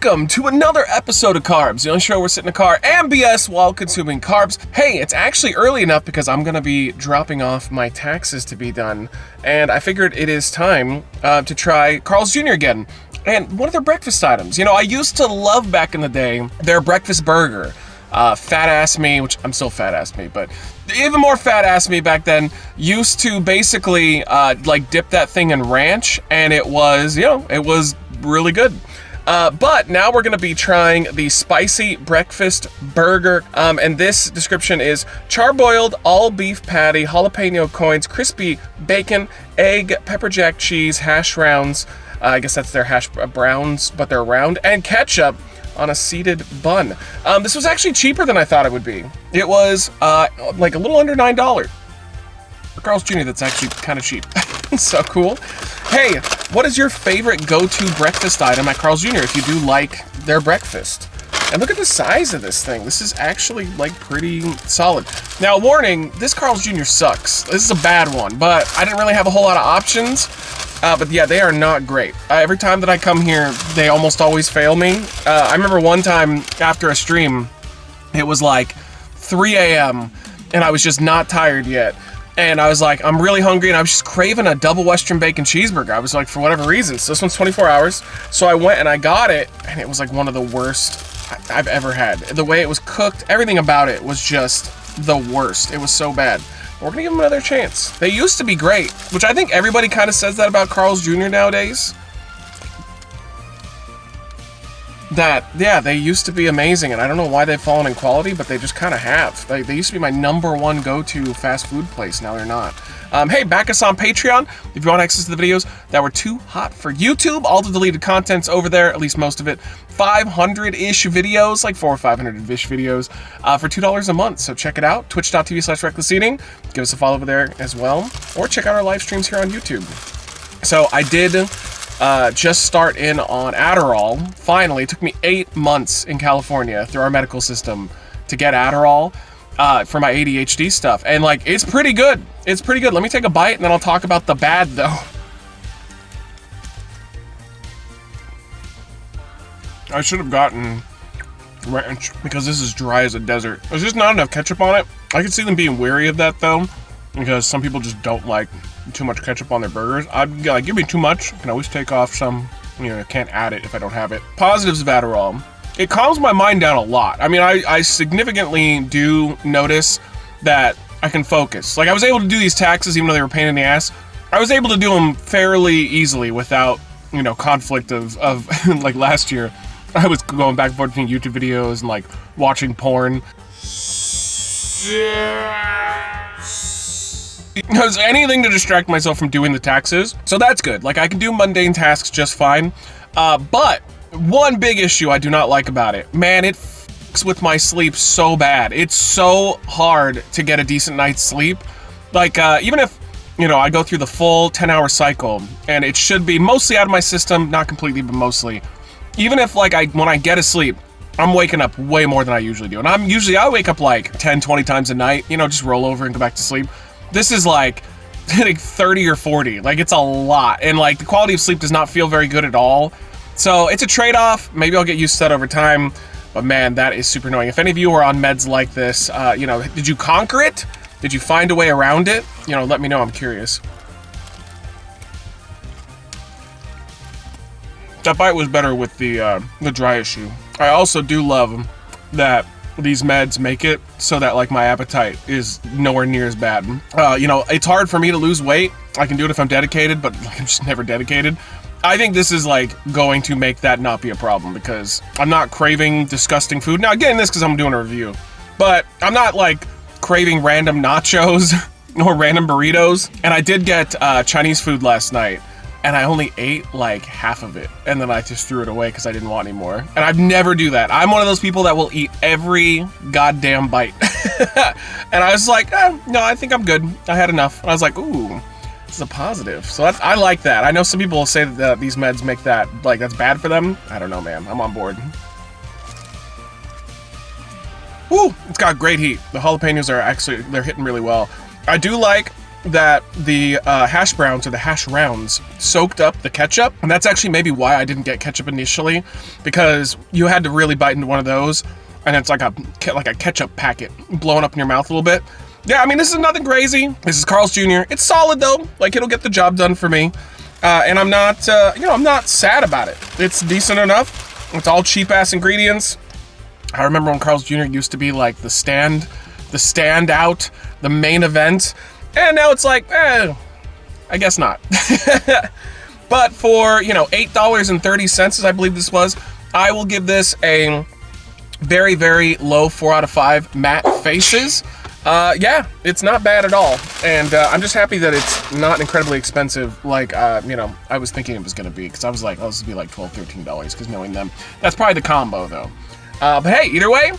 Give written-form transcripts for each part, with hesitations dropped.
welcome to another episode of Carbs, the only show where we're sitting in a car and BS while consuming carbs. Hey, it's actually early enough because I'm going to be dropping off my taxes to be done, and I figured it is time to try Carl's Jr. again. And one of their breakfast items. You know, I used to love back in the day their breakfast burger. Fat ass me, which I'm still fat ass me, but even more fat ass me back then used to basically like dip that thing in ranch, and it was, you know, it was really good. But now we're gonna be trying the spicy breakfast burger, and this description is charbroiled all beef patty, jalapeno coins, crispy bacon, egg, pepper jack cheese, hash browns. I guess that's their hash browns, but they're round, and ketchup on a seeded bun. This was actually cheaper than I thought it would be. It was like a little under $9. For Carl's Jr., that's actually kind of cheap. So cool. Hey, what is your favorite go-to breakfast item at Carl's Jr. if you do like their breakfast? And look at the size of this thing. This is actually like pretty solid. Now, warning, this Carl's Jr. sucks. This is a bad one, but I didn't really have a whole lot of options. But yeah, they are not great. Every time that I come here, they almost always fail me. I remember one time after a stream, it was like 3 a.m. and I was just not tired yet. And I was like, I'm really hungry, and I was just craving a double Western bacon cheeseburger. I was like, for whatever reason. So this one's 24 hours. So I went and I got it, and it was like one of the worst I've ever had. The way it was cooked, everything about it was just the worst. It was so bad. We're gonna give them another chance. They used to be great, which I think everybody kind of says that about Carl's Jr. nowadays. That, yeah, they used to be amazing, and I don't know why they've fallen in quality, but they just kind of have. They used to be my #1 go-to fast food place. Now they're not. Hey, back us on Patreon if you want access to the videos that were too hot for YouTube. All the deleted content's over there, at least most of it. 500-ish videos, like 400 or 500-ish videos for $2 a month. So check it out. Twitch.tv/Wreckless Eating. Give us a follow over there as well. Or check out our live streams here on YouTube. So I did just start in on Adderall. Finally, it took me 8 months in California through our medical system to get Adderall for my ADHD stuff. And like, it's pretty good. It's pretty good. Let me take a bite and then I'll talk about the bad though. I should have gotten ranch because this is dry as a desert. There's just not enough ketchup on it. I can see them being wary of that though, because some people just don't like too much ketchup on their burgers. I'd like, give me too much. I can always take off some, you know, I can't add it if I don't have it. Positives of Adderall. It calms my mind down a lot. I mean, I significantly do notice that I can focus. Like, I was able to do these taxes even though they were a pain in the ass. I was able to do them fairly easily without, you know, conflict of like last year. I was going back and forth between YouTube videos and like watching porn. It was anything to distract myself from doing the taxes. So that's good. Like, I can do mundane tasks just fine. But one big issue I do not like about it, man, it fucks with my sleep so bad. It's so hard to get a decent night's sleep. Like, even if, you know, I go through the full 10-hour cycle and it should be mostly out of my system, not completely, but mostly. Even if like when I get asleep, I'm waking up way more than I usually do. And I wake up like 10, 20 times a night, you know, just roll over and go back to sleep. This is like 30 or 40, like it's a lot. And like the quality of sleep does not feel very good at all. So it's a trade-off. Maybe I'll get used to that over time, but man, that is super annoying. If any of you are on meds like this, you know, did you conquer it? Did you find a way around it? You know, let me know, I'm curious. That bite was better with the dry issue. I also do love that these meds make it so that like my appetite is nowhere near as bad. You know, it's hard for me to lose weight. I can do it if I'm dedicated, but like, I'm just never dedicated. I think this is like going to make that not be a problem because I'm not craving disgusting food. Now again, this because I'm doing a review, but I'm not like craving random nachos or random burritos. And I did get Chinese food last night, and I only ate like half of it, and then I just threw it away because I didn't want any more. And I'd never do that. I'm one of those people that will eat every goddamn bite. And I was like, no, I think I'm good. I had enough. And I was like, ooh, this is a positive. So I like that. I know some people will say that these meds make that, like, that's bad for them. I don't know, man. I'm on board. Woo, it's got great heat. The jalapenos are actually, they're hitting really well. I do like that the hash browns or the hash rounds soaked up the ketchup, and that's actually maybe why I didn't get ketchup initially, because you had to really bite into one of those, and it's like a ketchup packet blowing up in your mouth a little bit. Yeah, I mean, this is nothing crazy. This is Carl's Jr. It's solid though. Like, it'll get the job done for me, and I'm not, I'm not sad about it. It's decent enough. It's all cheap ass ingredients. I remember when Carl's Jr. used to be like the standout, the main event, and now it's like, I guess not. But for, $8.30, as I believe this was, I will give this a very, very low 4 out of 5 matte faces. Yeah, it's not bad at all, and I'm just happy that it's not incredibly expensive like, I was thinking it was going to be, because I was like, oh, this would be like $12, $13, because knowing them. That's probably the combo, though. But hey, either way,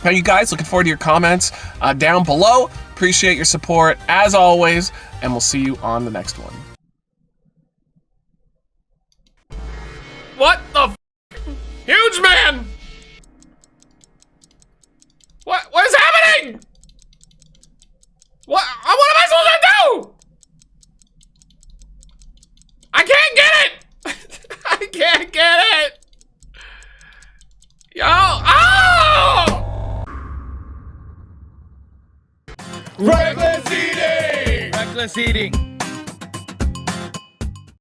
now you guys, looking forward to your comments down below. Appreciate your support, as always, and we'll see you on the next one. What the f***? Huge man! What is happening? What am I supposed to do? I can't get it! I can't get it! Yo, oh! Wreckless Eating! Wreckless Eating!